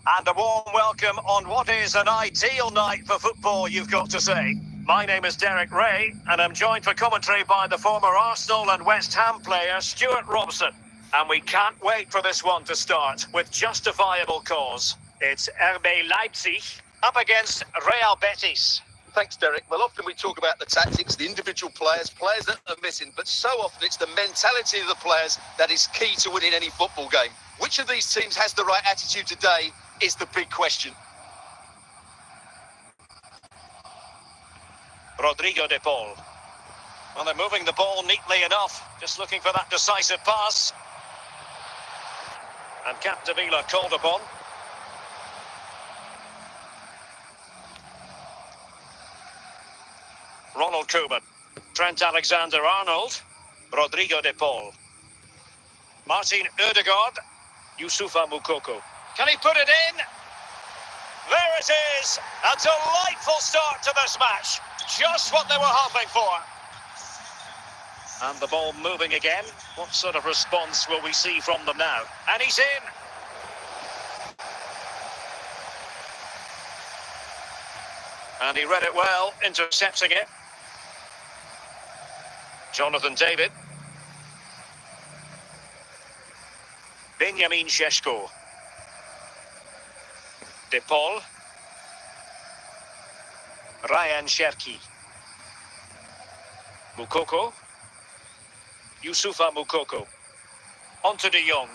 And a warm welcome on what is an ideal night for football, you've got to say. My name is Derek Ray, and I'm joined for commentary by the former Arsenal and West Ham player Stuart Robson. And we can't wait for this one to start, with justifiable cause. It's RB Leipzig up against Real Betis. Thanks, Derek. Well, often we talk about the tactics, the individual players that are missing, but so often it's the mentality of the players that is key to winning any football game. Which of these teams has the right attitude today is the big question. Rodrigo de Paul. Well, they're moving the ball neatly enough, just looking for that decisive pass. And Capdevila called upon. Ronald Koeman, Trent Alexander-Arnold, Rodrigo de Paul, Martin Ødegaard, Youssoufa Moukoko. Can he put it in? There it is! A delightful start to this match. Just what they were hoping for. And the ball moving again. What sort of response will we see from them now? And he's in! And he read it well, intercepting it. Jonathan David. Benjamin Šeško. De Paul. Ryan Cherki. Moukoko. Youssoufa Moukoko. Onto de Jong.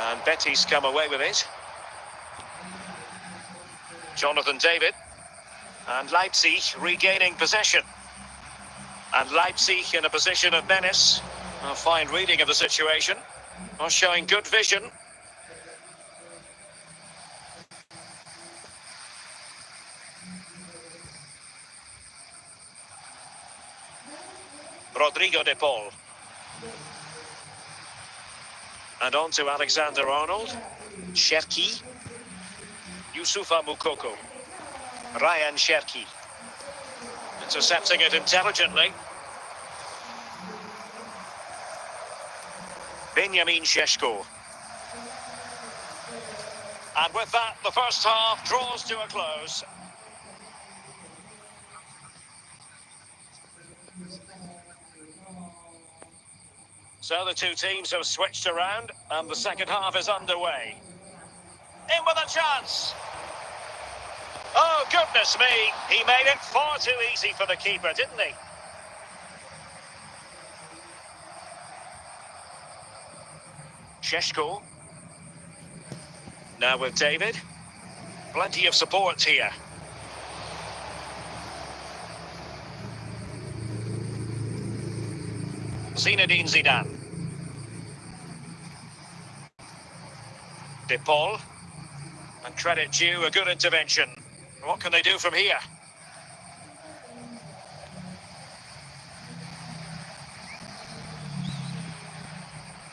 And Betis come away with it. Jonathan David. And Leipzig regaining possession. And Leipzig in a position of menace. A fine reading of the situation. Are showing good vision. Rodrigo de Paul. And on to Alexander-Arnold. Cherki. Youssoufa Moukoko. Ryan Cherki. Intercepting it intelligently. Benjamin Šeško. And with that, the first half draws to a close. So the two teams have switched around, and the second half is underway. In with a chance. Oh, goodness me. He made it far too easy for the keeper, didn't he? Šeško. Now with David. Plenty of support here. Zinedine Zidane. De Paul. And credit due, a good intervention. What can they do from here?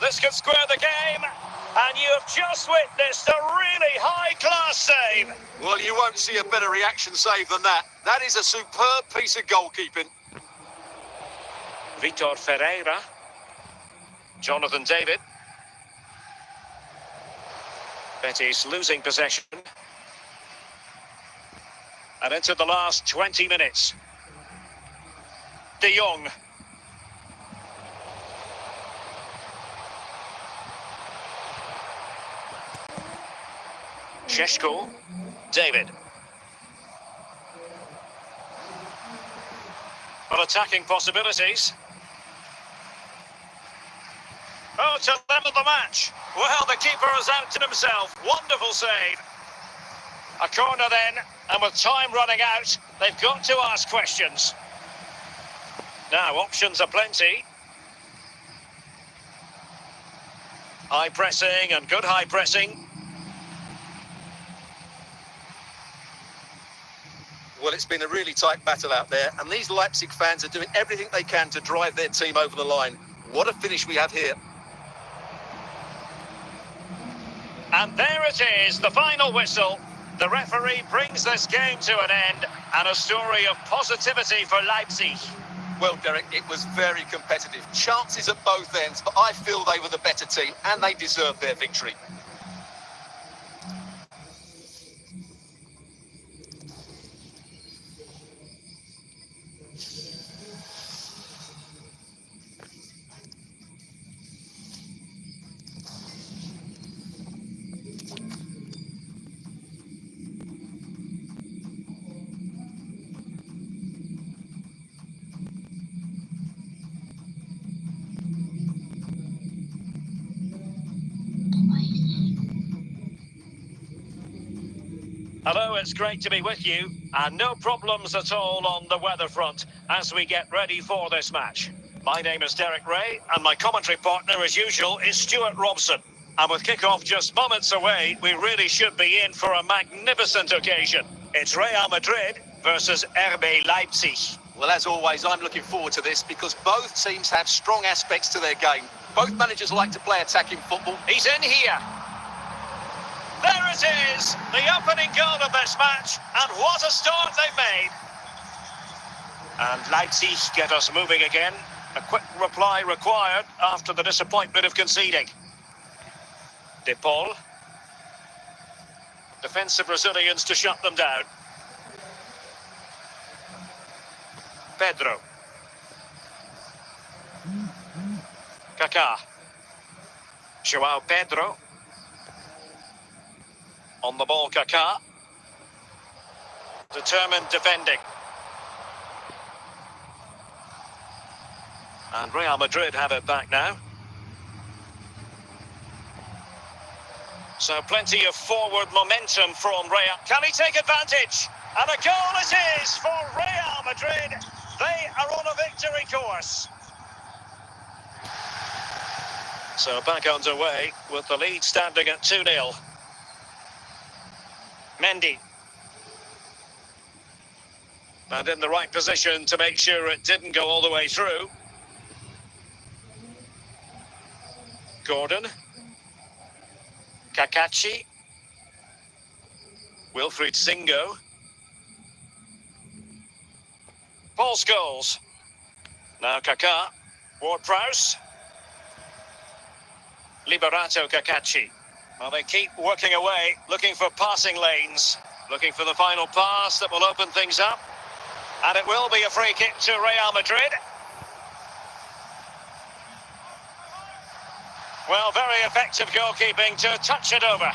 This could square the game, and you have just witnessed a really high-class save. Well, you won't see a better reaction save than that. That is a superb piece of goalkeeping. Vitor Ferreira. Jonathan David. Betis losing possession. And into the last 20 minutes. De Jong. Šeško. David. Well, attacking possibilities. Oh, to level the match. Well, the keeper has outdone himself. Wonderful save. A corner then, and with time running out, they've got to ask questions. Now, options are plenty. High pressing and good high pressing. Well, it's been a really tight battle out there, and these Leipzig fans are doing everything they can to drive their team over the line. What a finish we have here. And there it is, the final whistle. The referee brings this game to an end, and a story of positivity for Leipzig. Well, Derek, it was very competitive. Chances at both ends, but I feel they were the better team and they deserved their victory. Hello, it's great to be with you, and no problems at all on the weather front as we get ready for this match. My name is Derek Ray, and my commentary partner, as usual, is Stuart Robson. And with kickoff just moments away, we really should be in for a magnificent occasion. It's Real Madrid versus RB Leipzig. Well, as always, I'm looking forward to this because both teams have strong aspects to their game. Both managers like to play attacking football. He's in here. There it is, the opening goal of this match, and what a start they've made. And Leipzig get us moving again. A quick reply required after the disappointment of conceding. De Paul. Defensive resilience to shut them down. Pedro. Kaká. João Pedro. On the ball, Kaká. Determined defending. And Real Madrid have it back now. So plenty of forward momentum from Real. Can he take advantage? And a goal it is for Real Madrid. They are on a victory course. So back underway with the lead standing at 2-0. Mendy. And in the right position to make sure it didn't go all the way through. Gordon. Kakachi. Wilfried Singo. Paul Scholes. Now Kaká. Ward-Prowse. Liberato Kakachi. Well, they keep working away, looking for passing lanes, looking for the final pass that will open things up. And it will be a free kick to Real Madrid. Well, very effective goalkeeping to touch it over.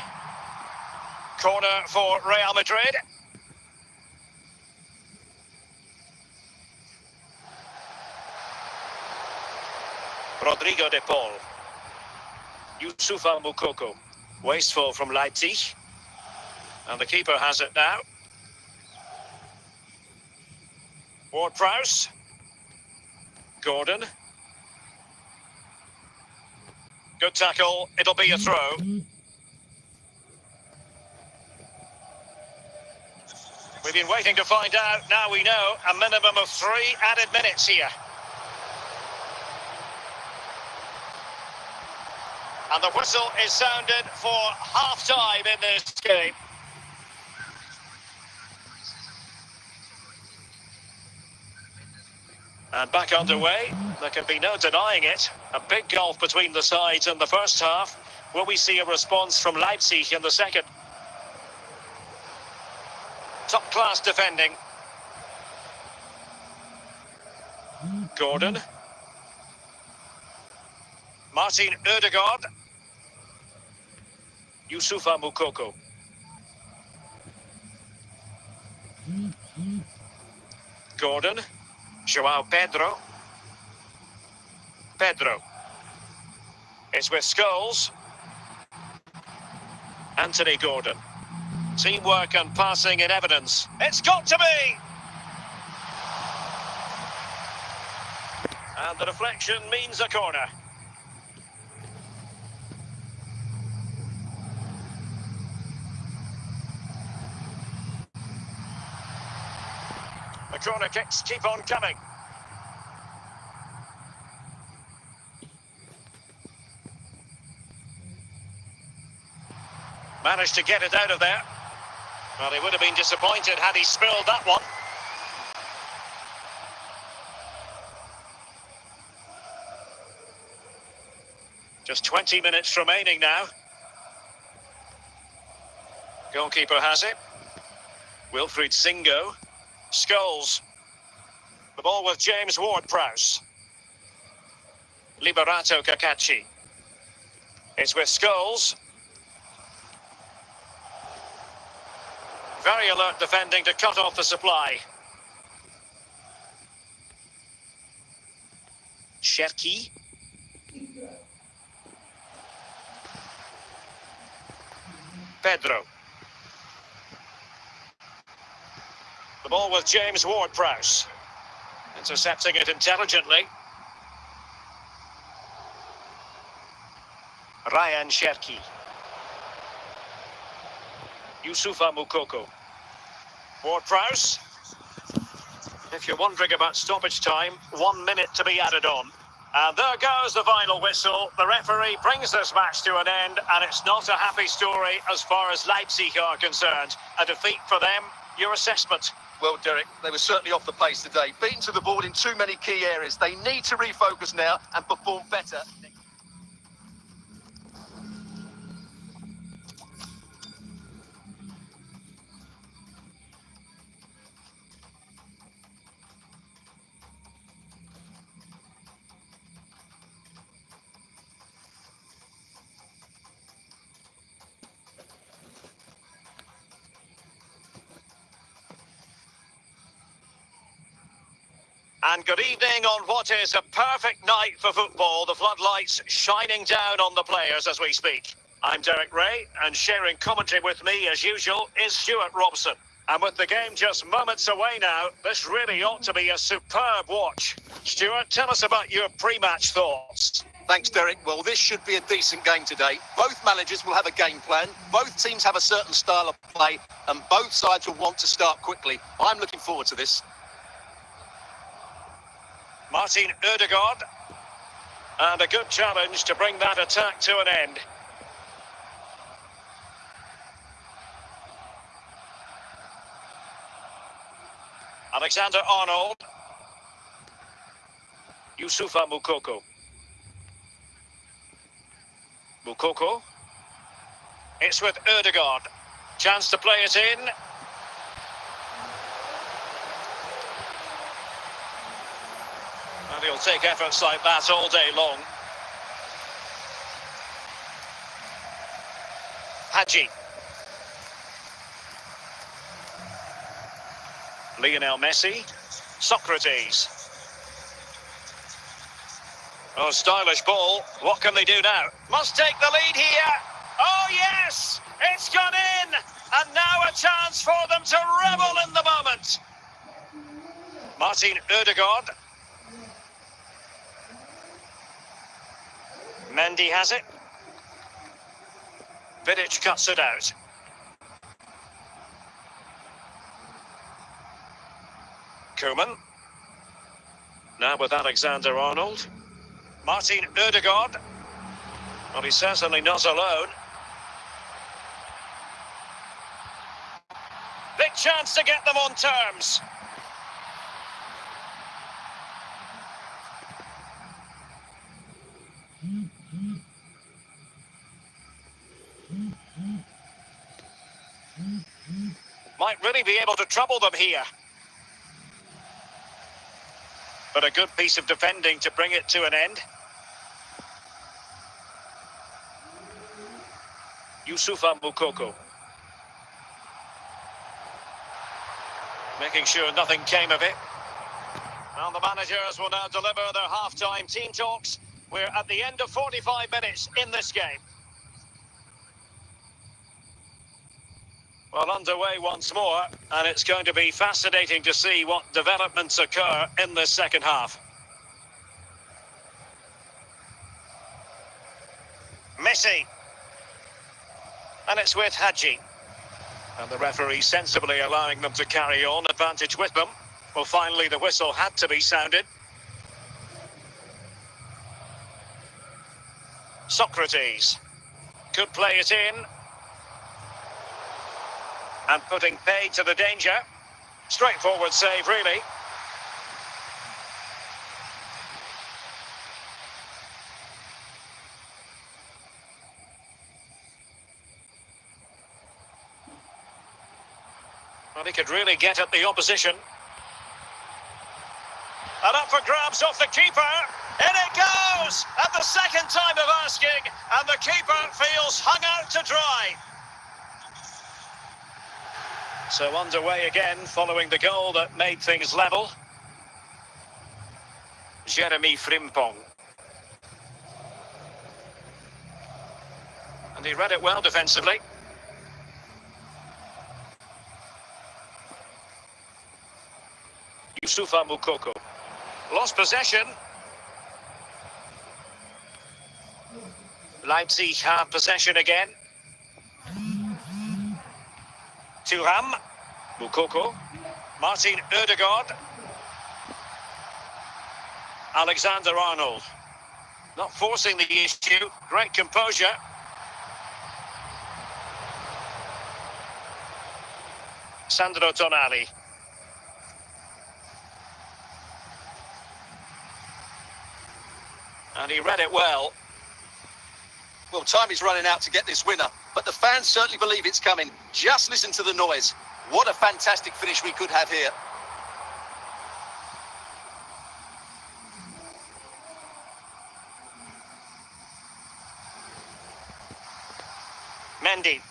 Corner for Real Madrid. Rodrigo de Paul. Youssoufa Moukoko. Wasteful from Leipzig. And the keeper has it now. Ward-Prowse. Gordon. Good tackle. It'll be a throw. We've been waiting to find out. Now we know a minimum of 3 added minutes here. And the whistle is sounded for half-time in this game. And back underway. There can be no denying it. A big gulf between the sides in the first half. Will we see a response from Leipzig in the second? Top-class defending. Gordon. Martin Ødegaard. Youssoufa Moukoko. Gordon. João Pedro. Pedro. It's with Scholes. Anthony Gordon. Teamwork and passing in evidence. It's got to be! And the deflection means a corner. The corner kicks keep on coming. Managed to get it out of there. Well, he would have been disappointed had he spilled that one. Just 20 minutes remaining now. Goalkeeper has it. Wilfried Singo. Scholes. The ball with James Ward-Prowse. Liberato Cacachi. It's with Scholes. Very alert defending to cut off the supply. Cherki. Pedro. The ball with James Ward-Prowse. Intercepting it intelligently. Ryan Cherki. Youssoufa Moukoko. Ward-Prowse. If you're wondering about stoppage time, 1 minute to be added on. And there goes the final whistle. The referee brings this match to an end, and it's not a happy story as far as Leipzig are concerned. A defeat for them. Your assessment? Well, Derek, they were certainly off the pace today. Beaten to the ball in too many key areas. They need to refocus now and perform better. And good evening on what is a perfect night for football. The floodlights shining down on the players as we speak. I'm Derek Ray, and sharing commentary with me as usual is Stuart Robson. And with the game just moments away now, this really ought to be a superb watch. Stuart, tell us about your pre-match thoughts. Thanks, Derek. Well, this should be a decent game today. Both managers will have a game plan. Both teams have a certain style of play, and both sides will want to start quickly. I'm looking forward to this. Martin Ødegaard, and a good challenge to bring that attack to an end. Alexander-Arnold. Youssoufa Moukoko. Moukoko. It's with Ødegaard. Chance to play it in. And he'll take efforts like that all day long. Hadji. Lionel Messi. Socrates. Oh, stylish ball. What can they do now? Must take the lead here. Oh, yes! It's gone in! And now a chance for them to revel in the moment. Martin Ødegaard. Mendy has it. Vidic cuts it out. Koeman. Now with Alexander-Arnold. Martin Ødegaard. Well, he's certainly not alone. Big chance to get them on terms. Might really be able to trouble them here. But a good piece of defending to bring it to an end. Youssoufa Moukoko. Making sure nothing came of it. And the managers will now deliver their half-time team talks. We're at the end of 45 minutes in this game. Well, underway once more, and it's going to be fascinating to see what developments occur in this second half. Messi. And it's with Hadji. And the referee sensibly allowing them to carry on, advantage with them. Well, finally the whistle had to be sounded. Socrates. Could play it in. And putting paid to the danger. Straightforward save, really. Well, he could really get at the opposition. And up for grabs off the keeper. In it goes! At the second time of asking, and the keeper feels hung out to dry. So underway again, following the goal that made things level. Jeremy Frimpong. And he read it well defensively. Yusufa Moukoko. Lost possession. Leipzig have possession again. Thuram. Moukoko. Martin Ødegaard. Alexander-Arnold. Not forcing the issue. Great composure. Sandro Tonali. And he read it well. Well, time is running out to get this winner, but the fans certainly believe it's coming. Just listen to the noise. What a fantastic finish we could have here. Mendy.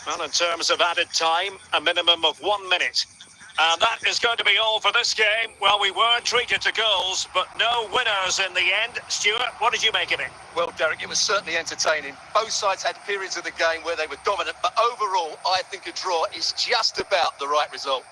Well, in terms of added time, a minimum of 1 minute. And that is going to be all for this game. Well, we were treated to goals, but no winners in the end. Stuart, what did you make of it? Well, Derek, it was certainly entertaining. Both sides had periods of the game where they were dominant, but overall, I think a draw is just about the right result.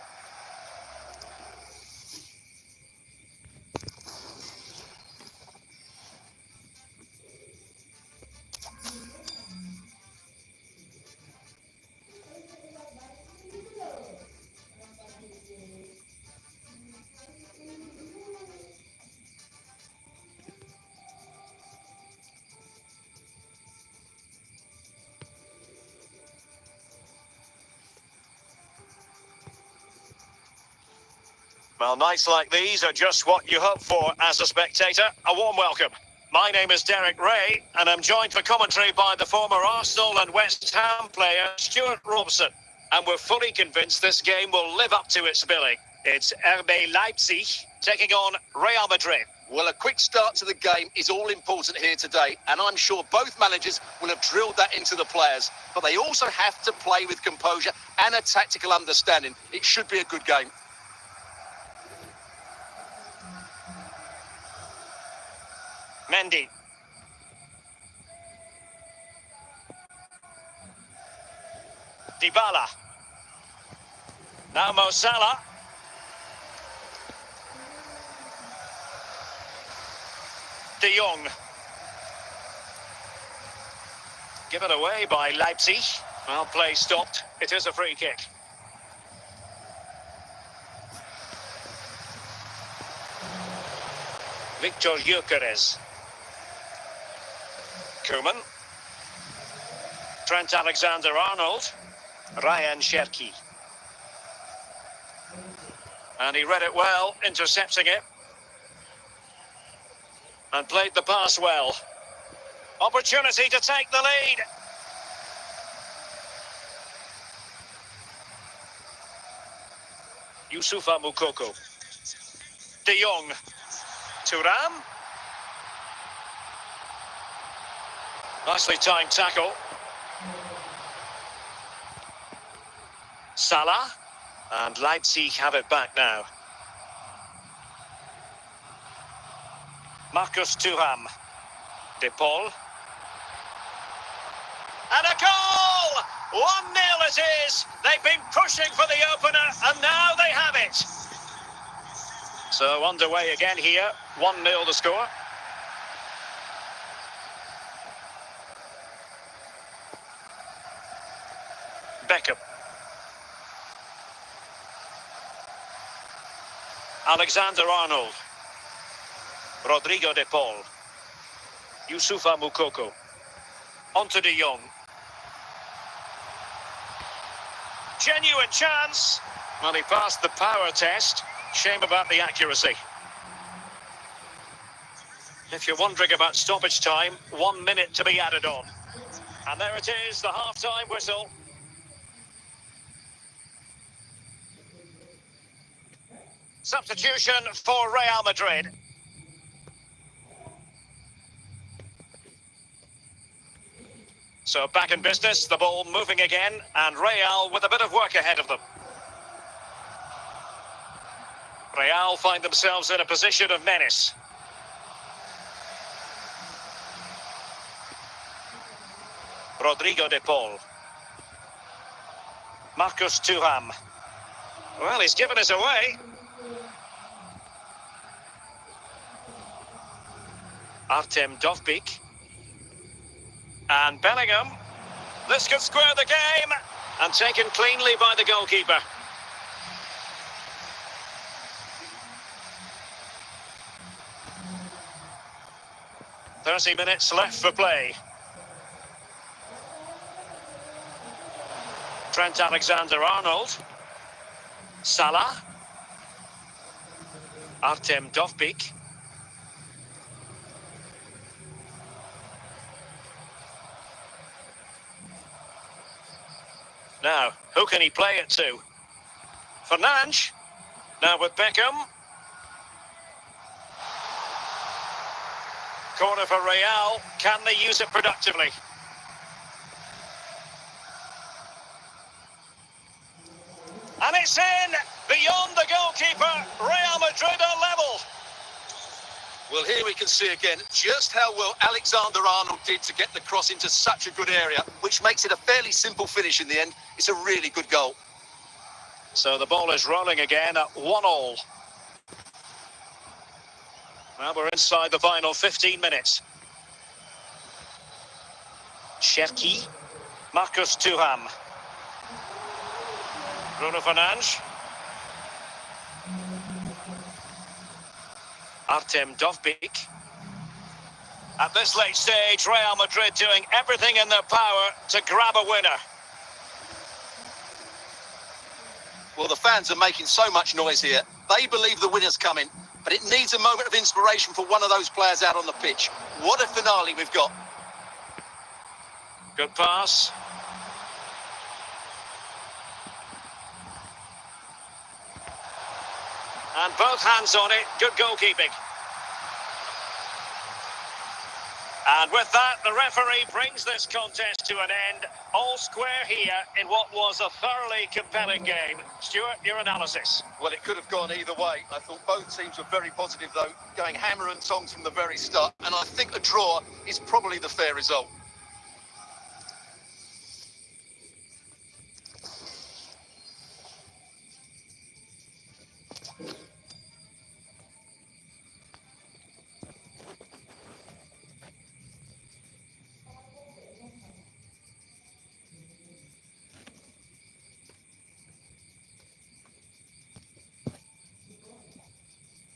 Well, nights like these are just what you hope for as a spectator. A warm welcome. My name is Derek Ray, and I'm joined for commentary by the former Arsenal and West Ham player, Stuart Robson. And we're fully convinced this game will live up to its billing. It's RB Leipzig taking on Real Madrid. Well, a quick start to the game is all important here today, and I'm sure both managers will have drilled that into the players. But they also have to play with composure and a tactical understanding. It should be a good game. Mendy. Dybala. Now Mo Salah. De Jong. Given away by Leipzig. Well, play stopped. It is a free kick. Victor Gyökeres. Koeman. Trent Alexander-Arnold. Ryan Cherki. And he read it well, intercepting it. And played the pass well. Opportunity to take the lead. Yusufa Moukoko. De Jong. Thuram. Nicely timed tackle. Salah. And Leipzig have it back now. Marcus Thuram. De Paul. And a goal! 1-0 it is. They've been pushing for the opener, and now they have it. So underway again here. 1-0 the score. Beckham. Alexander-Arnold. Rodrigo de Paul. Yusufa Moukoko. Onto De Jong. Genuine chance. Well, he passed the power test. Shame about the accuracy. If you're wondering about stoppage time, 1 minute to be added on. And there it is, the half-time whistle. Substitution for Real Madrid. So back in business, the ball moving again, and Real with a bit of work ahead of them. Real find themselves in a position of menace. Rodrigo de Paul. Marcus Thuram. Well, he's given us away. Artem Dovbyk. And Bellingham. This could square the game. And taken cleanly by the goalkeeper. "30 minutes left for play. Trent Alexander-Arnold. Salah. Artem Dovbyk. Now, who can he play it to? Fernandes. Now with Beckham. Corner for Real. Can they use it productively? And it's in! Beyond the goalkeeper, Real Madrid are level. Well, here we can see again just how well Alexander-Arnold did to get the cross into such a good area, which makes it a fairly simple finish in the end. It's a really good goal. So the ball is rolling again at 1-1. Well, we're inside the final 15 minutes. Cherki. Marcus Thuram. Bruno Fernandes. Artem Dovbyk. At this late stage, Real Madrid doing everything in their power to grab a winner. Well, the fans are making so much noise here. They believe the winner's coming, but it needs a moment of inspiration for one of those players out on the pitch. What a finale we've got. Good pass. And both hands on it. Good goalkeeping. And with that, the referee brings this contest to an end. All square here in what was a thoroughly compelling game. Stuart, your analysis. Well, it could have gone either way. I thought both teams were very positive, though, going hammer and tongs from the very start. And I think a draw is probably the fair result.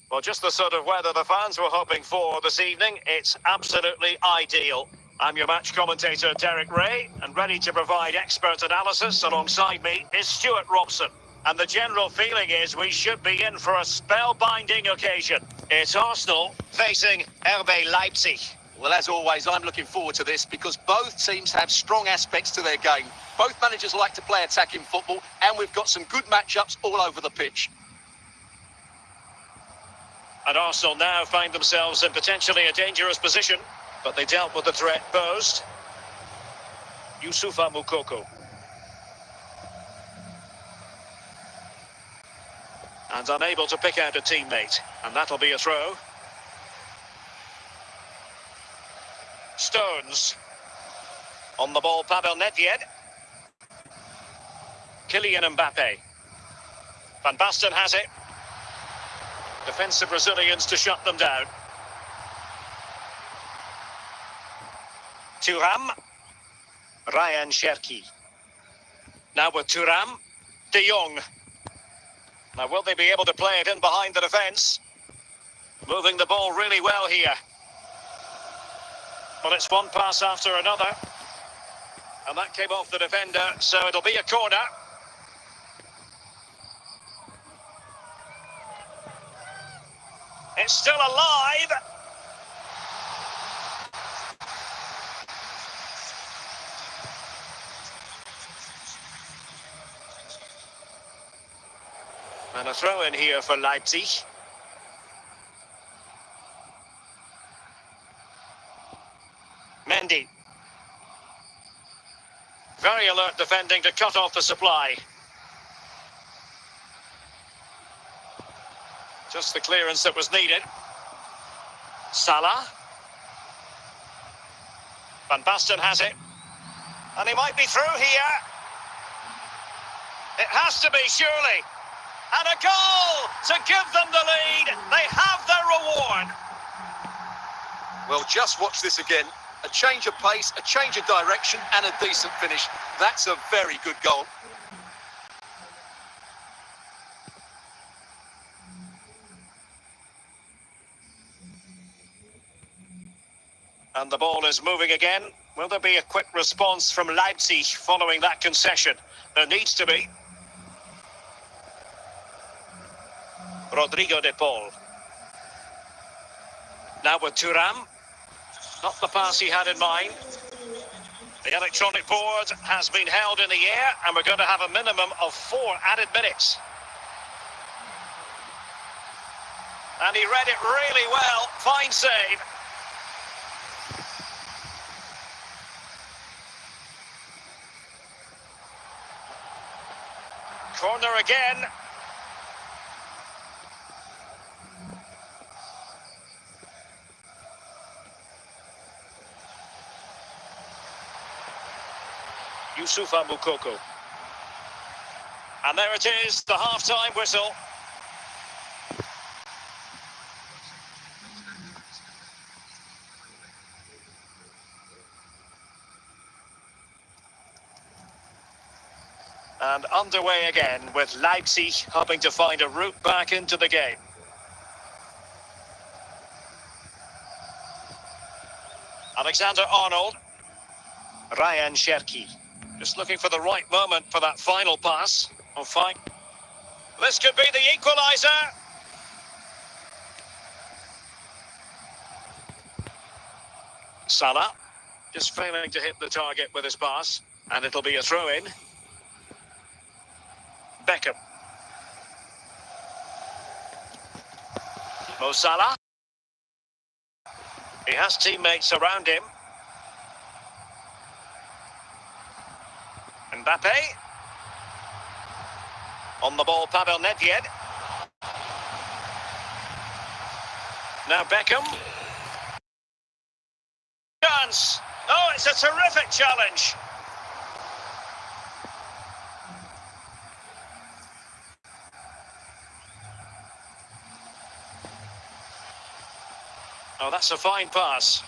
Well, just the sort of weather the fans were hoping for this evening. It's absolutely ideal. I'm your match commentator, Derek Ray, and ready to provide expert analysis alongside me is Stuart Robson. And the general feeling is we should be in for a spellbinding occasion. It's Arsenal facing RB Leipzig. Well, as always, I'm looking forward to this because both teams have strong aspects to their game. Both managers like to play attacking football, and we've got some good matchups all over the pitch. And Arsenal now find themselves in potentially a dangerous position, but they dealt with the threat posed. Moukoko. And unable to pick out a teammate, and that'll be a throw. Stones. On the ball, Pavel Nedved. Kylian Mbappe. Van Basten has it. Defensive Brazilians to shut them down. Thuram. Ryan Cherki. Now with Thuram. De Jong. Now will they be able to play it in behind the defence? Moving the ball really well here. Well, it's one pass after another. And that came off the defender, so it'll be a corner. It's still alive. And a throw in here for Leipzig. Mendy. Very alert defending to cut off the supply. Just the clearance that was needed. Salah. Van Basten has it. And he might be through here. It has to be, surely. And a goal to give them the lead. They have their reward. Well, just watch this again. A change of pace, a change of direction, and a decent finish. That's a very good goal. And the ball is moving again. Will there be a quick response from Leipzig following that concession? There needs to be. Rodrigo de Paul. Now with Thuram. Not the pass he had in mind. The electronic board has been held in the air, and we're going to have a minimum of 4 added minutes. And he read it really well. Fine save. Corner again. Mukau. And there it is, the half-time whistle. And underway again with Leipzig hoping to find a route back into the game. Alexander-Arnold. Ryan Cherki. Just looking for the right moment for that final pass. Oh, fine. This could be the equaliser. Salah. Just failing to hit the target with his pass. And it'll be a throw-in. Beckham. Mo Salah. He has teammates around him. Mbappe. On the ball, Pavel Nedved. Now Beckham. Chance. Oh, it's a terrific challenge. Oh, that's a fine pass.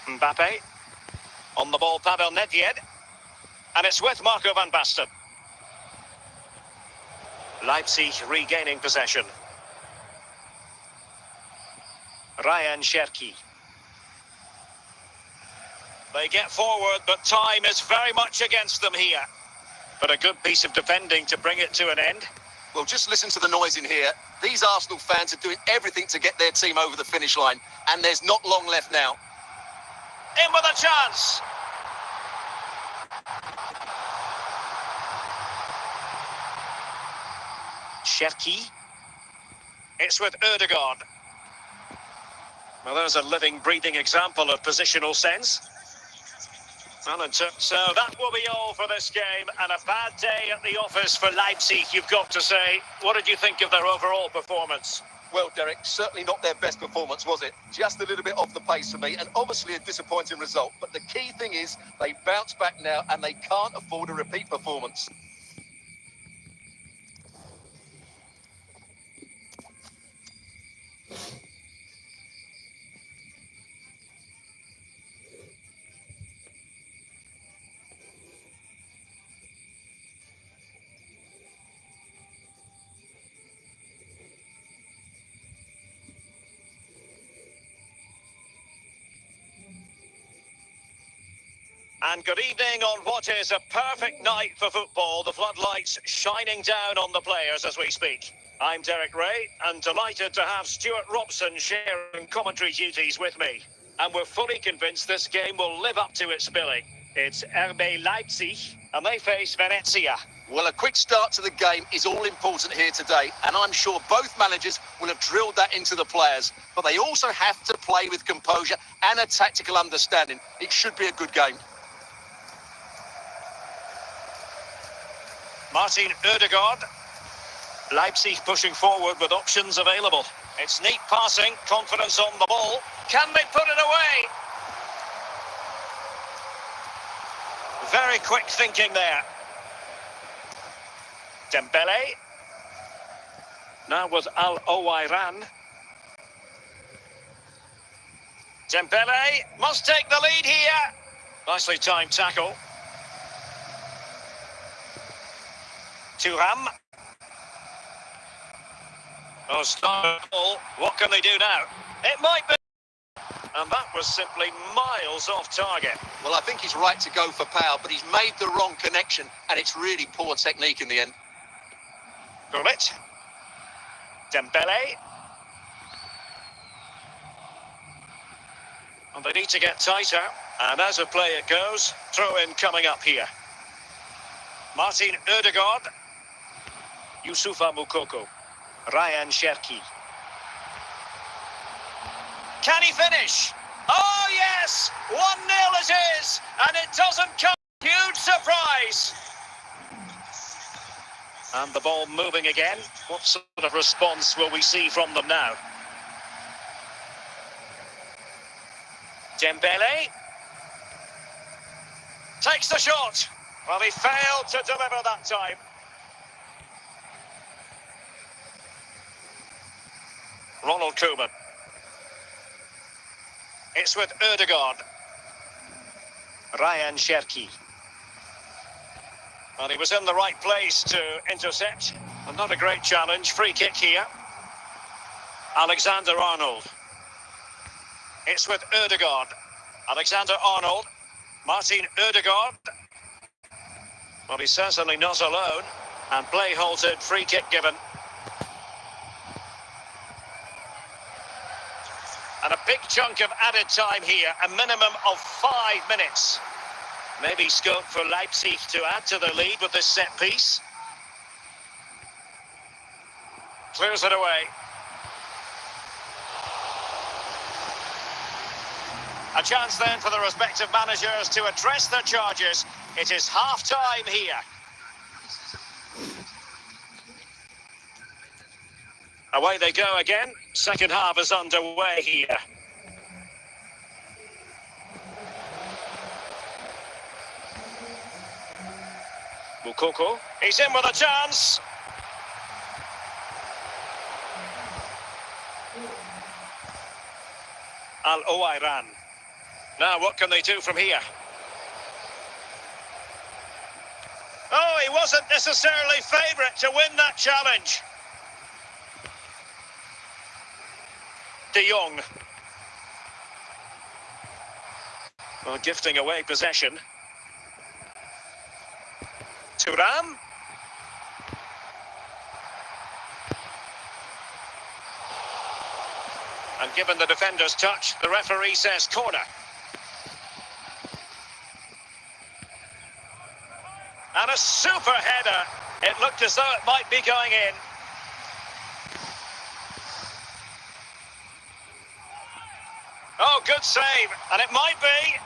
Mbappe. On the ball, Pavel Nedved. And it's with Marco van Basten. Leipzig regaining possession. Ryan Cherki. They get forward, but time is very much against them here. But a good piece of defending to bring it to an end. Well, just listen to the noise in here. These Arsenal fans are doing everything to get their team over the finish line. And there's not long left now. In with a chance. Cherki. It's with Ødegaard. Well, there's a living, breathing example of positional sense. Well, so that will be all for this game, and a bad day at the office for Leipzig, you've got to say. What did you think of their overall performance? Well, Derek, certainly not their best performance, was it? Just a little bit off the pace for me, and obviously a disappointing result. But the key thing is they bounce back now, and they can't afford a repeat performance. And good evening on what is a perfect night for football. The floodlights shining down on the players as we speak. I'm Derek Ray, and delighted to have Stuart Robson sharing commentary duties with me. And we're fully convinced this game will live up to its billing. It's RB Leipzig, and they face Venezia. Well, a quick start to the game is all important here today, and I'm sure both managers will have drilled that into the players. But they also have to play with composure and a tactical understanding. It should be a good game. Martin Ødegaard. Leipzig pushing forward with options available. It's neat passing, confidence on the ball. Can they put it away? Very quick thinking there. Dembele. Now with Al-Owairan. Dembele must take the lead here. Nicely timed tackle. Thuram. Oh, start ball. What can they do now? It might be. And that was simply miles off target. Well, I think he's right to go for power, but he's made the wrong connection, and it's really poor technique in the end. Gullit. Dembele. And they need to get tighter. And as a play it goes, throw in coming up here. Martin Ødegaard. Youssoufa Moukoko. Ryan Cherki. Can he finish? Oh yes! 1-0 it is! And it doesn't come. Huge surprise! And the ball moving again. What sort of response will we see from them now? Dembele. Takes the shot. Well, he failed to deliver that time. Ronald Koeman. It's with Ødegaard. Ryan Cherki. Well, he was in the right place to intercept. And not a great challenge. Free kick here. Alexander-Arnold. It's with Ødegaard. Alexander-Arnold. Martin Ødegaard. Well, he's certainly not alone. And play halted. Free kick given. And a big chunk of added time here, a minimum of 5 minutes. Maybe scope for Leipzig to add to the lead with this set piece. Clears it away. A chance then for the respective managers to address their charges. It is half-time here. Away they go again. Second half is underway here. Moukoko. He's in with a chance. Al-Owairan. Now what can they do from here? Oh, he wasn't necessarily favourite to win that challenge. De Jong. Well, gifting away possession. Thuram. And given the defender's touch, the referee says corner. And a super header. It looked as though it might be going in. Oh, good save, and it might be.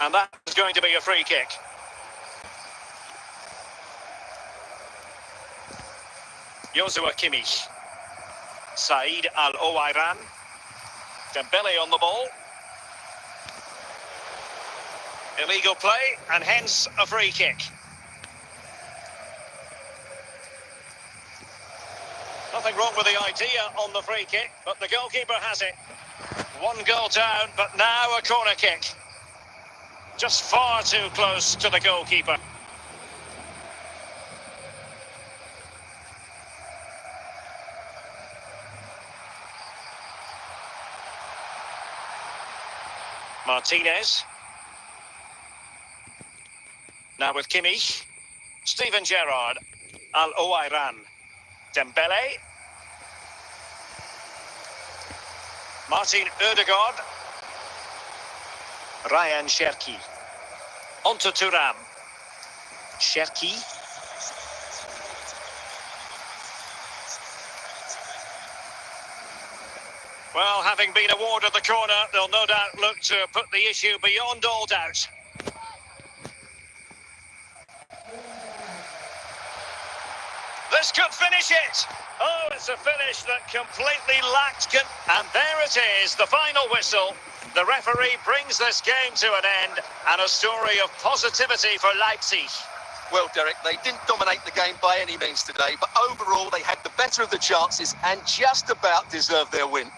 And that is going to be a free kick. Joshua Kimmich. Said Al-Owairan. Dembele on the ball. Illegal play, and hence a free kick. Nothing wrong with the idea on the free kick, but the goalkeeper has it. 1 goal down, but now a corner kick. Just far too close to the goalkeeper. Martinez. Now with Kimmich. Steven Gerrard. Al-Owairan. Dembele. Martin Ødegaard. Ryan Cherki. Onto Thuram. Cherki. Well, having been awarded the corner, they'll no doubt look to put the issue beyond all doubt. This could finish it. Oh, it's a finish that completely lacked... And there it is, the final whistle. The referee brings this game to an end, and a story of positivity for Leipzig. Well, Derek, they didn't dominate the game by any means today, but overall they had the better of the chances and just about deserved their win.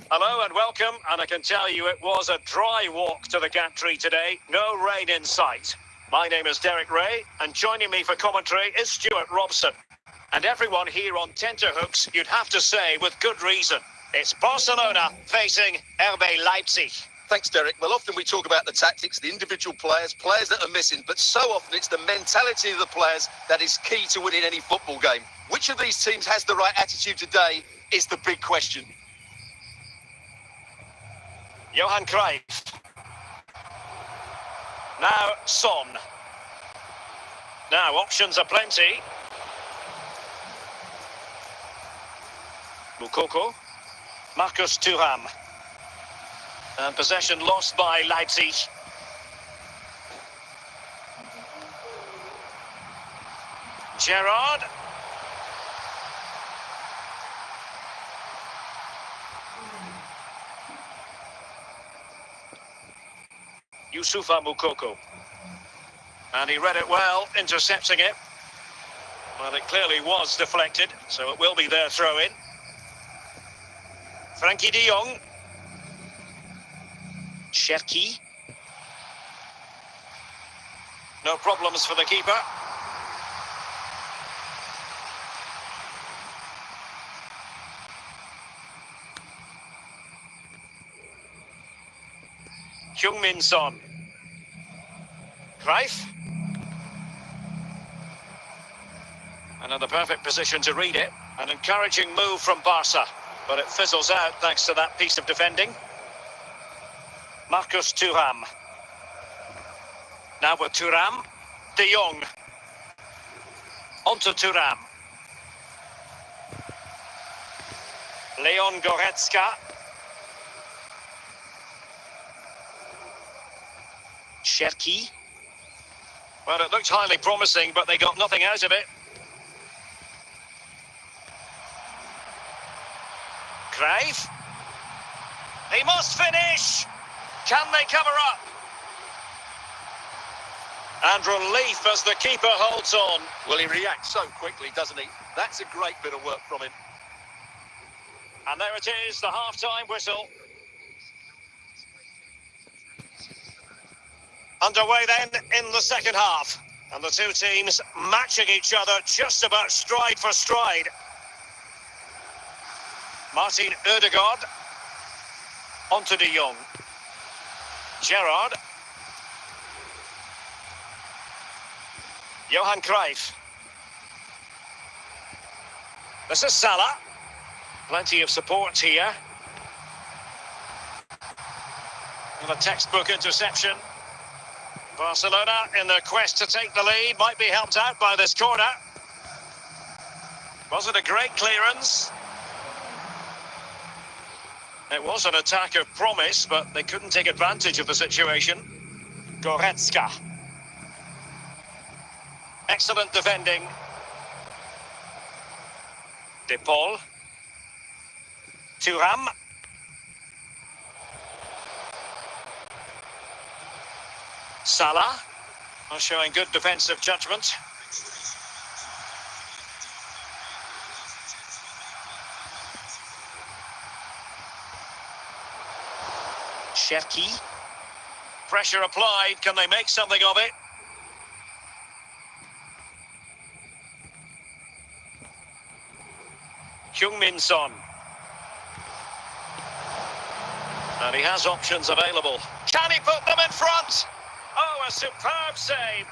Hello and welcome, and I can tell you it was a dry walk to the gantry today. No rain in sight. My name is Derek Ray, and joining me for commentary is Stuart Robson. And everyone here on tenterhooks, you'd have to say with good reason. It's Barcelona facing RB Leipzig. Thanks, Derek. Well, often we talk about the tactics, the individual players that are missing, but so often it's the mentality of the players that is key to winning any football game. Which of these teams has the right attitude today is the big question. Johan Cruyff. Now Son. Now options are plenty. Moukoko. Marcus Thuram. And possession lost by Leipzig. Gerrard. Moukoko. And he read it well, intercepting it. Well, it clearly was deflected, so it will be their throw-in. Frankie de Jong. Cherki. No problems for the keeper. Heung-min Son. Cruyff. Another perfect position to read it. An encouraging move from Barca, but it fizzles out thanks to that piece of defending. Marcus Thuram. Now with Thuram. De Jong. Onto Thuram. Leon Goretzka. Cherki. Well, it looked highly promising, but they got nothing out of it. Cruyff. He must finish. Can they cover up? And relief as the keeper holds on. Well, he reacts so quickly, doesn't he? That's a great bit of work from him. And there it is, the half-time whistle. Underway then in the second half. And the two teams matching each other just about stride for stride. Martin Ødegaard. Onto de Jong. Gerrard. Johan Cruyff. This is Salah. Plenty of support here. And a textbook interception. Barcelona, in their quest to take the lead, might be helped out by this corner. Was it a great clearance? It was an attack of promise, but they couldn't take advantage of the situation. Goretzka. Excellent defending. De Paul. Thuram. Salah are showing good defensive judgment. Cherki. Pressure applied. Can they make something of it? Heung-min Son. And he has options available. Can he put them in front? Oh, a superb save.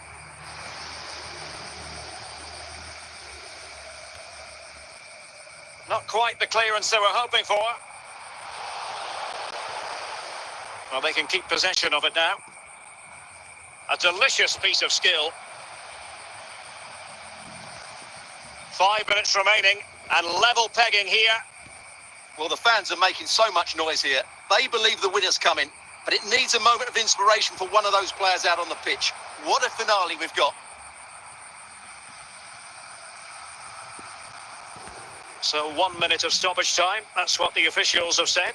Not quite the clearance they were hoping for. Well, they can keep possession of it now. A delicious piece of skill. 5 minutes remaining and level pegging here. Well, the fans are making so much noise here. They believe the winner's coming, but it needs a moment of inspiration for one of those players out on the pitch. What a finale we've got. So 1 minute of stoppage time. That's what the officials have said.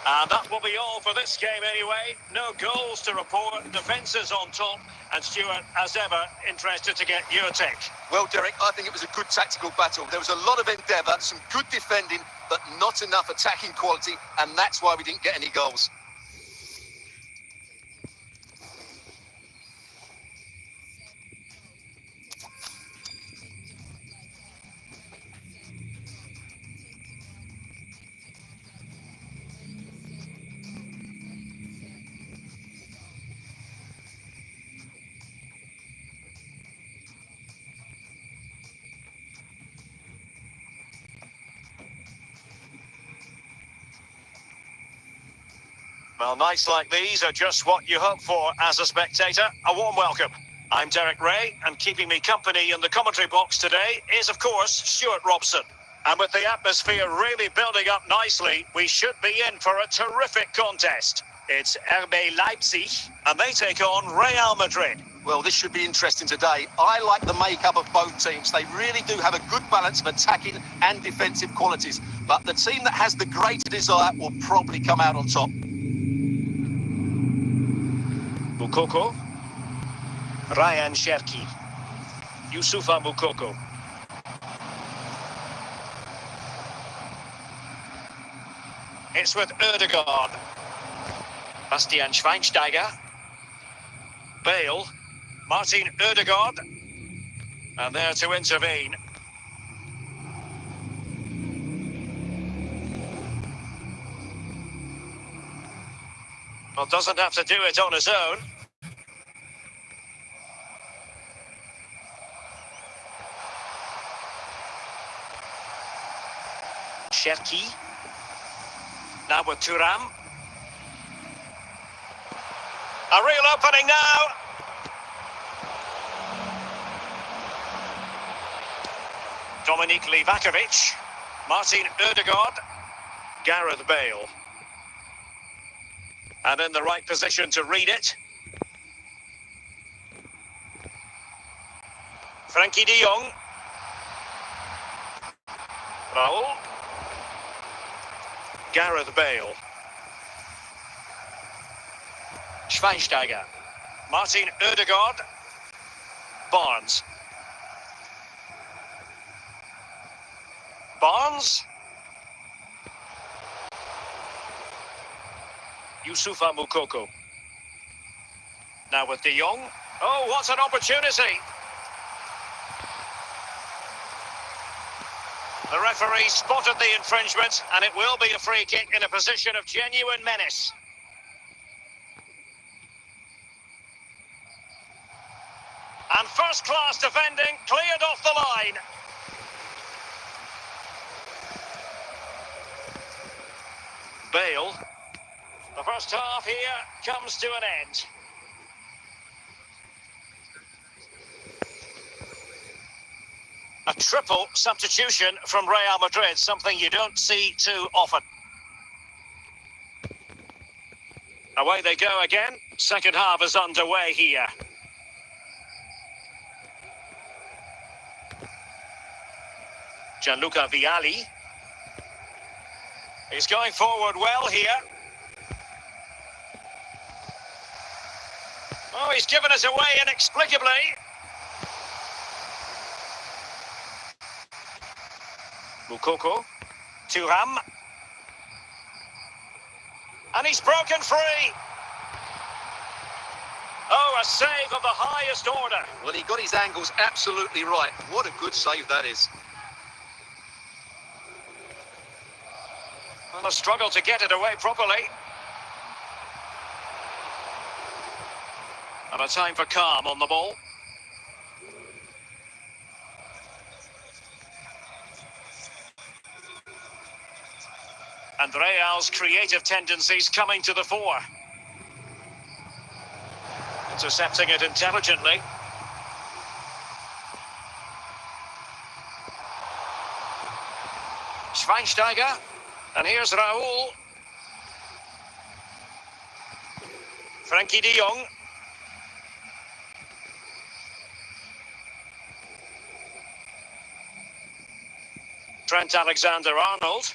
And that will be all for this game anyway. No goals to report. Defences on top. And Stuart, as ever, interested to get your take. Well, Derek, I think it was a good tactical battle. There was a lot of endeavour, some good defending, but not enough attacking quality, and that's why we didn't get any goals. Well, nights like these are just what you hope for as a spectator. A warm welcome. I'm Derek Ray, and keeping me company in the commentary box today is, of course, Stuart Robson. And with the atmosphere really building up nicely, we should be in for a terrific contest. It's RB Leipzig, and they take on Real Madrid. Well, this should be interesting today. I like the makeup of both teams. They really do have a good balance of attacking and defensive qualities. But the team that has the greater desire will probably come out on top. Moukoko, Ryan Cherki, Youssoufa Moukoko. It's with Ødegaard, Bastian Schweinsteiger, Bale, Martin Ødegaard, and there to intervene. Well, doesn't have to do it on his own. Cherki. Now with Thuram. A real opening now. Dominic Livakovic. Martin Ødegaard. Gareth Bale. And in the right position to read it. Frankie de Jong. Raul. Gareth Bale. Schweinsteiger. Martin Ødegaard. Barnes. Barnes. Youssoufa Moukoko. Now with De Jong. Oh, what an opportunity! The referee spotted the infringement, and it will be a free kick in a position of genuine menace. And first-class defending cleared off the line. Bale. The first half here comes to an end. A triple substitution from Real Madrid, something you don't see too often. Away they go again. Second half is underway here. Gianluca Vialli. He's going forward well here. Oh, he's given us away inexplicably. Moukoko. Thuram. And he's broken free. Oh, a save of the highest order. Well, he got his angles absolutely right. What a good save that is. Well, a struggle to get it away properly. And a time for calm on the ball. And Real's creative tendencies coming to the fore. Intercepting it intelligently. Schweinsteiger. And here's Raul. Frankie de Jong. Trent Alexander-Arnold.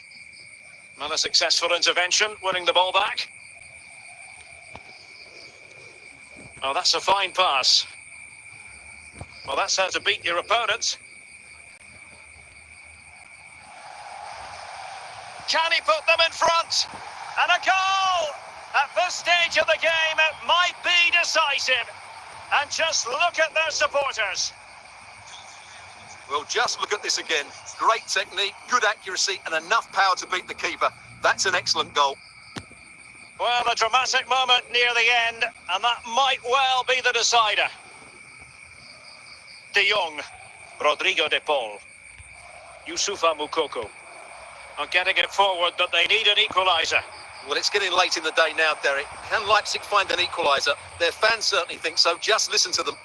Not a successful intervention, winning the ball back. Oh, that's a fine pass. Well, that's how to beat your opponent. Can he put them in front? And a goal! At this stage of the game, it might be decisive. And just look at their supporters. Well, just look at this again. Great technique, good accuracy, and enough power to beat the keeper. That's an excellent goal. Well, a dramatic moment near the end, and that might well be the decider. De Jong, Rodrigo de Paul, Youssoufa Moukoko are getting it forward, but they need an equaliser. Well, it's getting late in the day now, Derek. Can Leipzig find an equaliser? Their fans certainly think so. Just listen to them.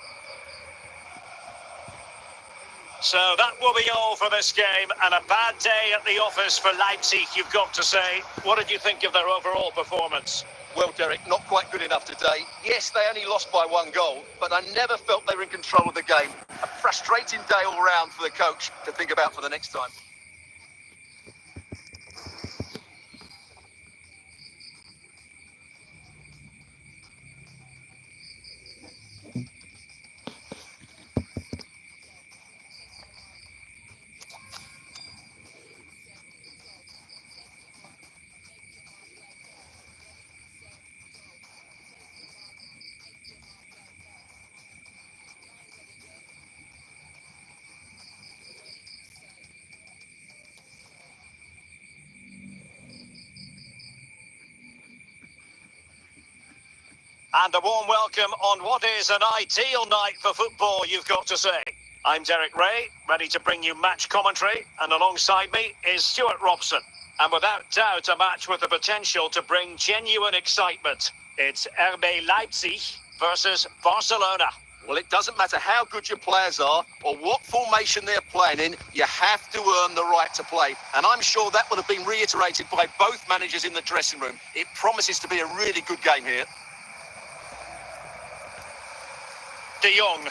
So that will be all for this game, and a bad day at the office for Leipzig, you've got to say. What did you think of their overall performance? Well, Derek, not quite good enough today. Yes, they only lost by 1 goal, but I never felt they were in control of the game. A frustrating day all round for the coach to think about for the next time. And a warm welcome on what is an ideal night for football, you've got to say. I'm Derek Ray, ready to bring you match commentary, and alongside me is Stuart Robson. And without doubt, a match with the potential to bring genuine excitement. It's RB Leipzig versus Barcelona. Well, it doesn't matter how good your players are or what formation they're playing in, you have to earn the right to play. And I'm sure that would have been reiterated by both managers in the dressing room. It promises to be a really good game here. De Jong.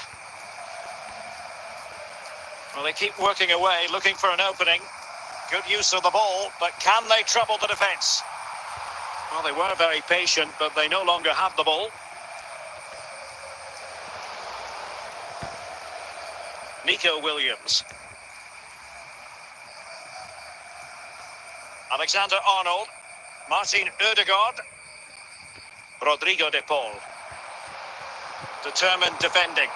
Well, they keep working away, looking for an opening. Good use of the ball, but can they trouble the defence? Well, they were very patient, but they no longer have the ball. Nico Williams. Alexander-Arnold. Martin Ødegaard. Rodrigo de Paul. Determined defending.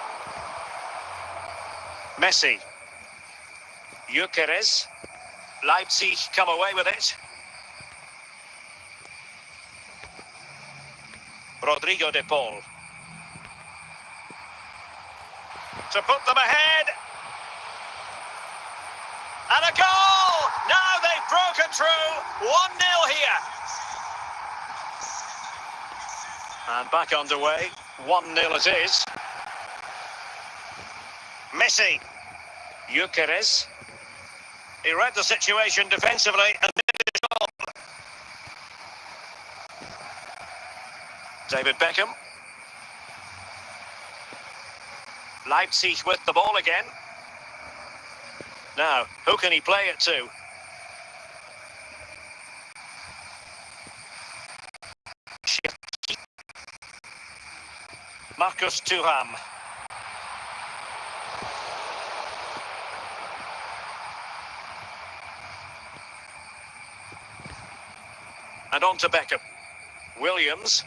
Messi. Gyökeres. Leipzig come away with it. Rodrigo de Paul. To put them ahead. And a goal! Now they've broken through. 1-0 here. And back underway. 1-0 it is. Messi. Gyökeres. He read the situation defensively and did it all. David Beckham. Leipzig with the ball again. Now, who can he play it to? Marcus Thuram. And on to Beckham. Williams.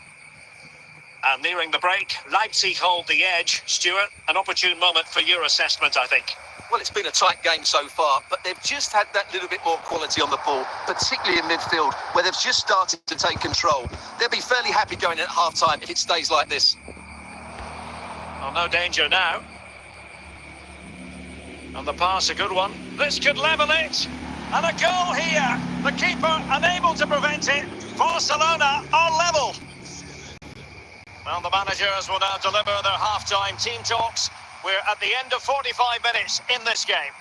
And nearing the break, Leipzig hold the edge. Stuart, an opportune moment for your assessment, I think. Well, it's been a tight game so far, but they've just had that little bit more quality on the ball, particularly in midfield, where they've just started to take control. They'll be fairly happy going in at half-time if it stays like this. Well, no danger now. And the pass, a good one. This could level it. And a goal here. The keeper unable to prevent it. Barcelona are level. Well, the managers will now deliver their half-time team talks. We're at the end of 45 minutes in this game.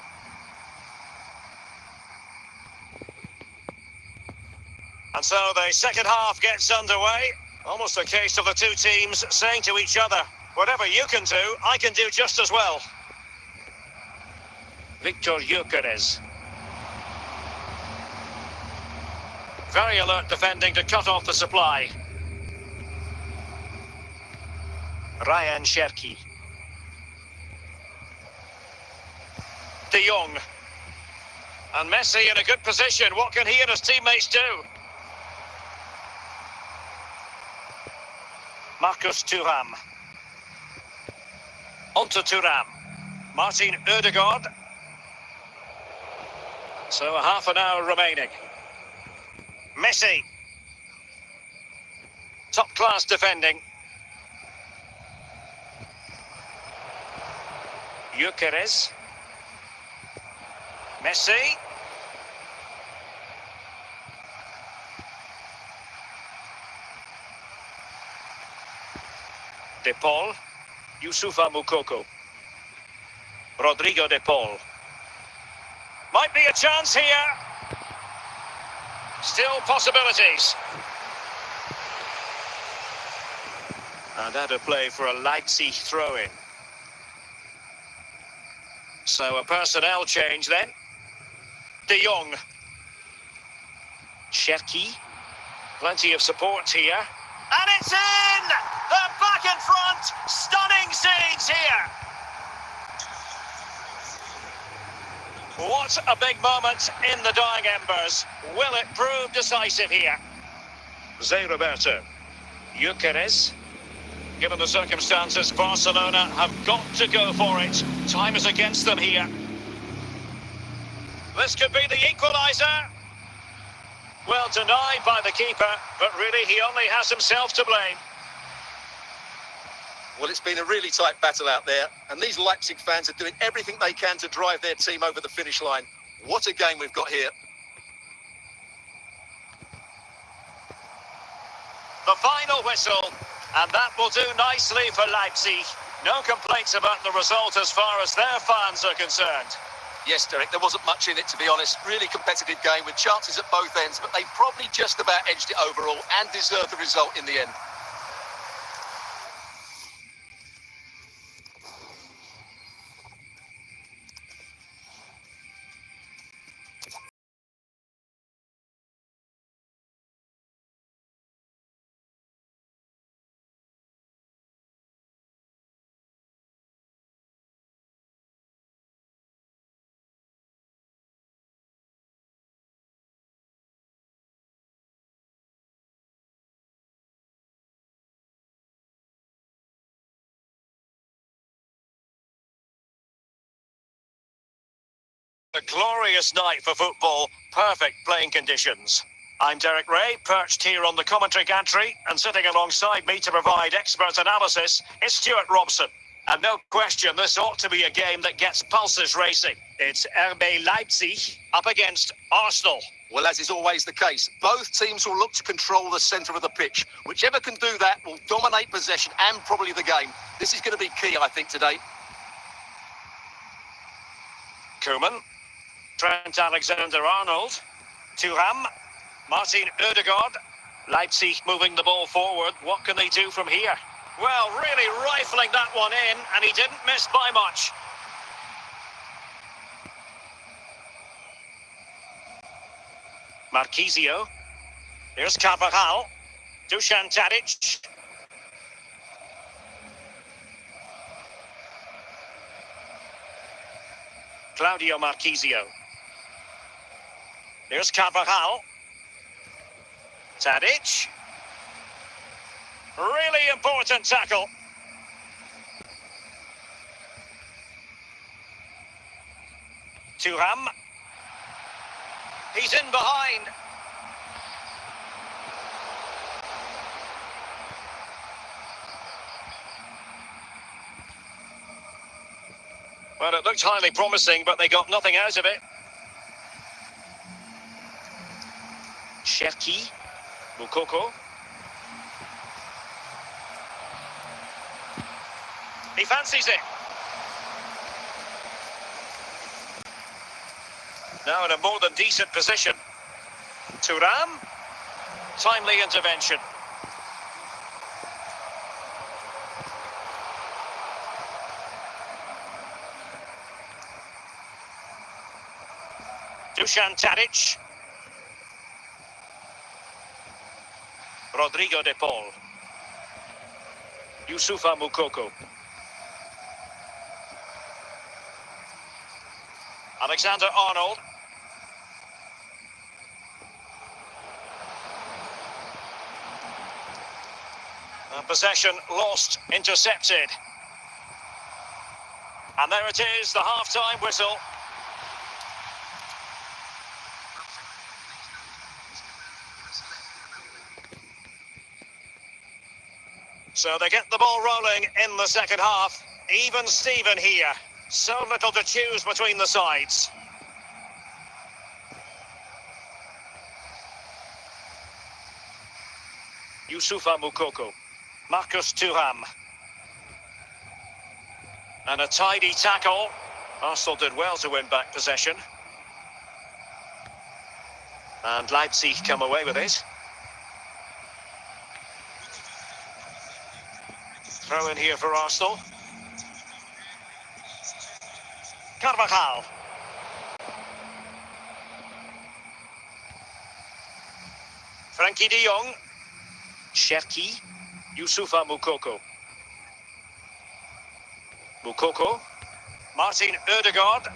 And so the second half gets underway. Almost a case of the two teams saying to each other, whatever you can do, I can do just as well. Victor Gyökeres. Very alert defending to cut off the supply. Ryan Cherki. De Jong. And Messi in a good position. What can he and his teammates do? Marcus Thuram. Onto Thuram. Martin Ødegaard. So a half an hour remaining. Messi. Top class defending. Gyökeres. Messi. De Paul. Youssoufa Moukoko. Rodrigo De Paul. Might be a chance here. Still possibilities. And out of play for a Leipzig throw-in. So a personnel change then. De Jong. Cherki. Plenty of support here. And it's in! They're back in front! Stunning scenes here! What a big moment in the dying embers. Will it prove decisive here? Zé Roberto. Gyökeres. Given the circumstances, Barcelona have got to go for it. Time is against them here. This could be the equaliser. Well denied by the keeper, but really he only has himself to blame. Well, it's been a really tight battle out there, and these Leipzig fans are doing everything they can to drive their team over the finish line. What a game we've got here. The final whistle, and that will do nicely for Leipzig. No complaints about the result as far as their fans are concerned. Yes, Derek, there wasn't much in it, to be honest. Really competitive game with chances at both ends, but they probably just about edged it overall and deserved the result in the end. A glorious night for football, perfect playing conditions. I'm Derek Ray, perched here on the commentary gantry, and sitting alongside me to provide expert analysis is Stuart Robson. And no question, this ought to be a game that gets pulses racing. It's RB Leipzig up against Arsenal. Well, as is always the case, both teams will look to control the centre of the pitch. Whichever can do that will dominate possession and probably the game. This is going to be key, I think, today. Koeman. Trent Alexander-Arnold. Thuram. Martin Ødegaard. Leipzig moving the ball forward. What can they do from here? Well, really rifling that one in, and he didn't miss by much. Marquisio. Here's Carvajal. Dusan Tadic. Claudio Marquisio. Here's Carvajal. Tadic. Really important tackle. Tuham. He's in behind. Well, it looked highly promising, but they got nothing out of it. Cherki. Moukoko. He fancies it. Now in a more than decent position. Thuram. Timely intervention. Dusan Tadic. Rodrigo de Paul. Youssoufa Moukoko. Alexander-Arnold. Possession lost, intercepted. And there it is, the half-time whistle. So they get the ball rolling in the second half. Even Steven here. So little to choose between the sides. Youssoufa Moukoko. Marcus Thuram. And a tidy tackle. Arsenal did well to win back possession. And Leipzig come away with it. Throw in here for Arsenal. Carvajal. Frankie de Jong. Cherki. Youssoufa Moukoko. Moukoko. Martin Ødegaard.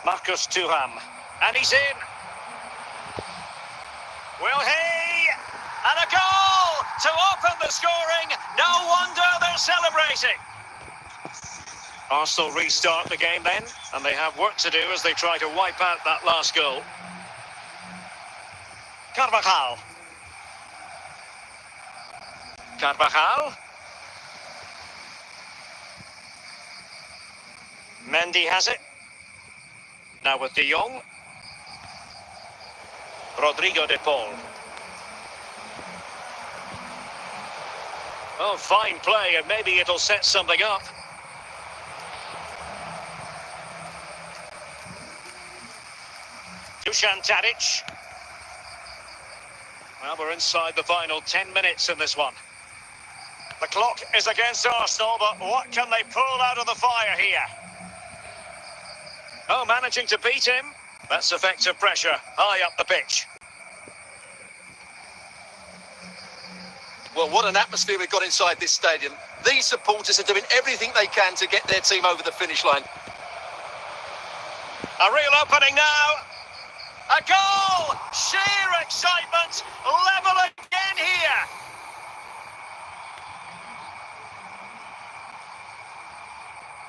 Marcus Thuram. And he's in. Will he? And a goal to open the scoring. No wonder they're celebrating. Arsenal restart the game then, and they have work to do as they try to wipe out that last goal. Carvajal. Carvajal. Mendy has it. Now with de Jong. Rodrigo de Paul. Oh, fine play, and maybe it'll set something up. Dusan Tadic. Well, we're inside the final 10 minutes in this one. The clock is against Arsenal, but what can they pull out of the fire here? Oh, managing to beat him. That's effective pressure high up the pitch. Well, what an atmosphere we've got inside this stadium. These supporters are doing everything they can to get their team over the finish line. A real opening now. A goal! Sheer excitement. Level again here.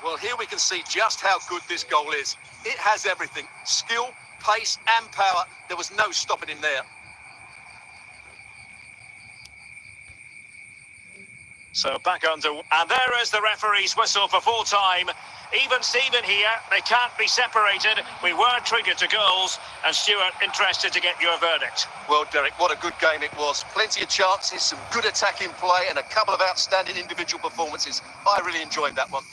Well, here we can see just how good this goal is. It has everything. Skill, pace and power. There was no stopping him there. So back under, and there is the referee's whistle for full time. Even Steven here, they can't be separated. We were treated to goals, and Stuart, interested to get your verdict. Well, Derek, what a good game it was. Plenty of chances, some good attacking play, and a couple of outstanding individual performances. I really enjoyed that one.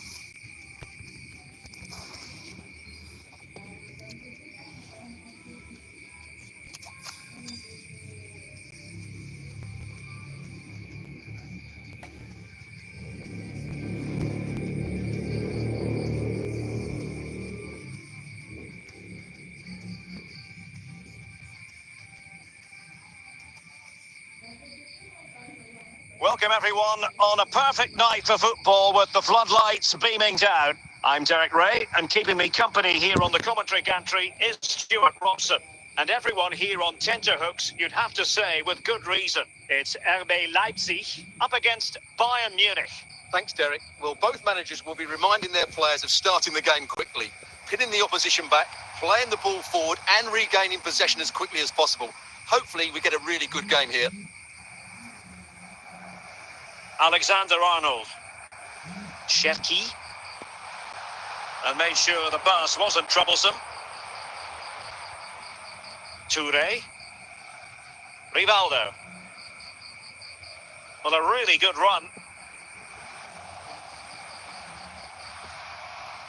Welcome everyone on a perfect night for football with the floodlights beaming down. I'm Derek Ray, and keeping me company here on the commentary gantry is Stuart Robson. And everyone here on tenterhooks, you'd have to say, with good reason. It's RB Leipzig up against Bayern Munich. Thanks, Derek. Well, both managers will be reminding their players of starting the game quickly, pinning the opposition back, playing the ball forward and regaining possession as quickly as possible. Hopefully we get a really good game here. Alexander-Arnold. Cherki. And made sure the pass wasn't troublesome. Toure. Rivaldo. Well, a really good run.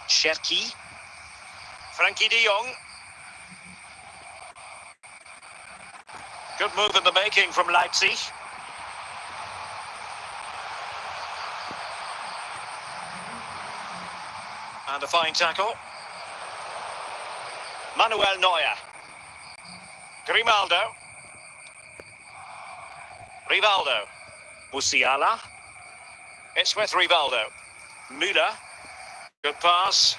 Cherki. Frankie de Jong. Good move in the making from Leipzig. And a fine tackle. Manuel Neuer. Grimaldo. Rivaldo. Musiala. It's with Rivaldo. Müller. Good pass.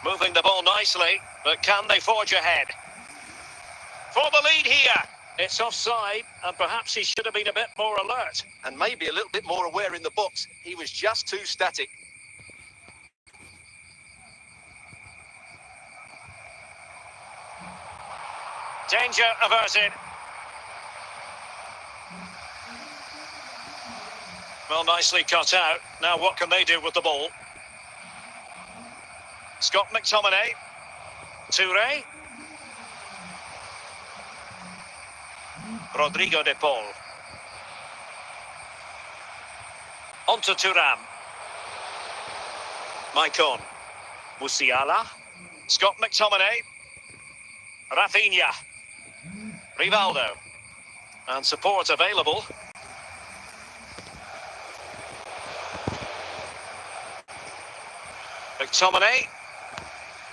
Moving the ball nicely, but can they forge ahead? For the lead here. It's offside, and perhaps he should have been a bit more alert. And maybe a little bit more aware in the box. He was just too static. Danger averted. Well, nicely cut out. Now what can they do with the ball? Scott McTominay. Toure. Rodrigo de Paul. On to Thuram. Maicon. Musiala. Scott McTominay. Rafinha. Rivaldo. And support available. McTominay.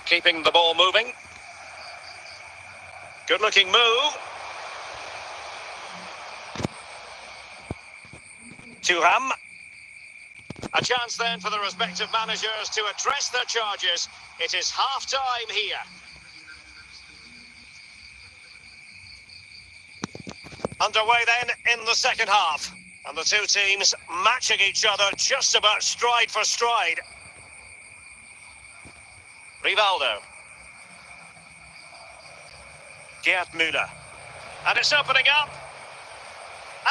Keeping the ball moving. Good looking move. Thuram. A chance then for the respective managers to address their charges. It is half-time here. Underway then in the second half. And the two teams matching each other just about stride for stride. Rivaldo. Gerd Müller. And it's opening up.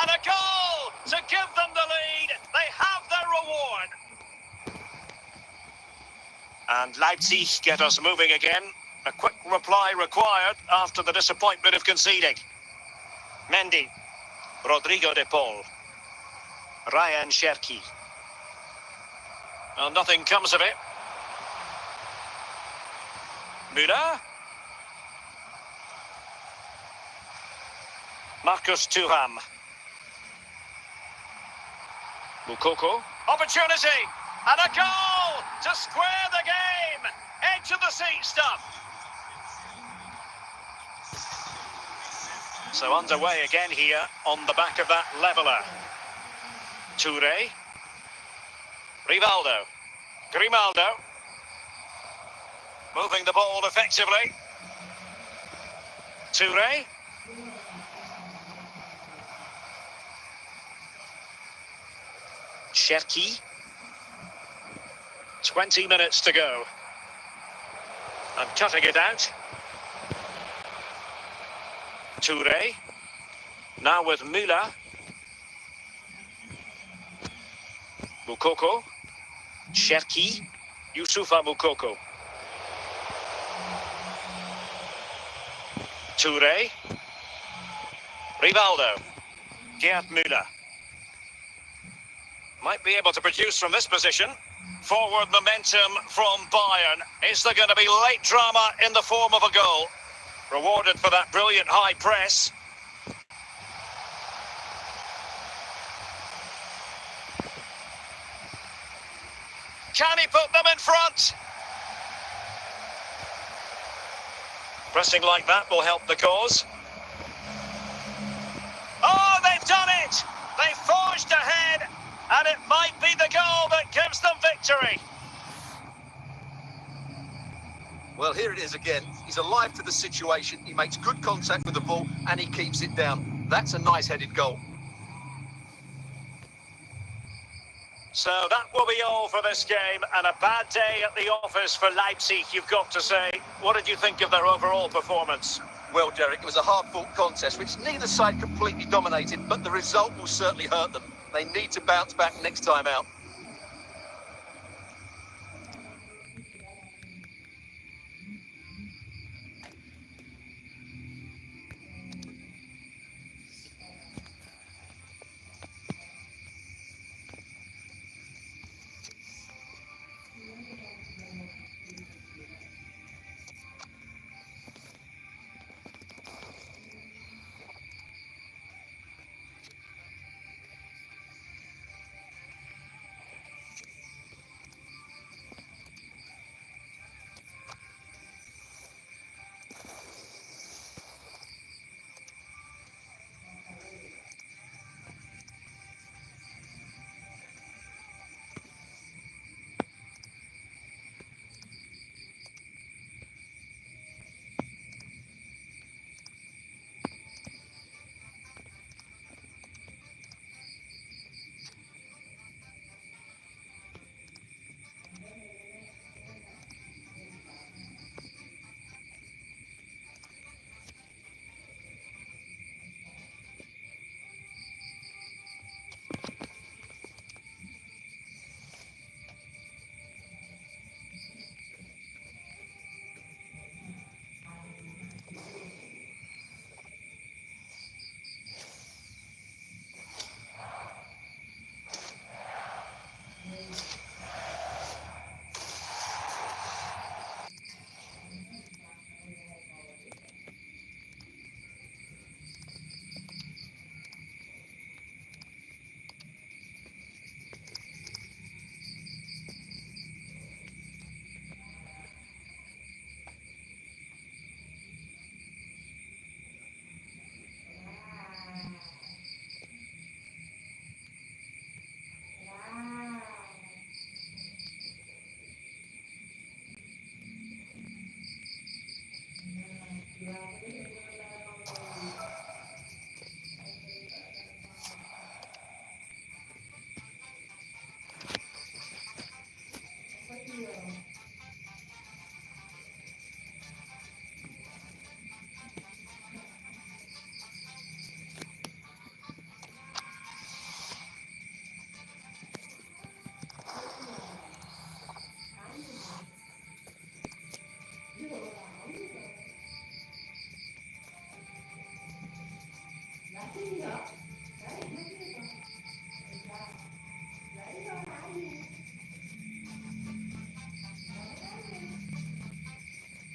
And a goal to give them the lead. They have their reward. And Leipzig get us moving again. A quick reply required after the disappointment of conceding. Mendy. Rodrigo de Paul. Ryan Cherki. Well, nothing comes of it. Müller. Marcus Thuram. Moukoko. Opportunity. And a goal to square the game. Edge of the seat stuff. So underway again here on the back of that leveller. Toure. Rivaldo. Grimaldo. Moving the ball effectively. Toure. Cherki. 20 minutes to go. And cutting it out. Toure. Now with Müller. Moukoko. Cherki. Youssoufa Moukoko. Toure. Rivaldo. Gerd Müller. Might be able to produce from this position. Forward momentum from Bayern. Is there going to be late drama in the form of a goal? Rewarded for that brilliant high press. Can he put them in front? Pressing like that will help the cause. Oh, they've done it! They forged ahead, and it might be the goal that gives them victory. Well, here it is again. He's alive to the situation. He makes good contact with the ball and he keeps it down. That's a nice headed goal. So that will be all for this game, and a bad day at the office for Leipzig, you've got to say. What did you think of their overall performance? Well, Derek, it was a hard-fought contest, which neither side completely dominated, but the result will certainly hurt them. They need to bounce back next time out.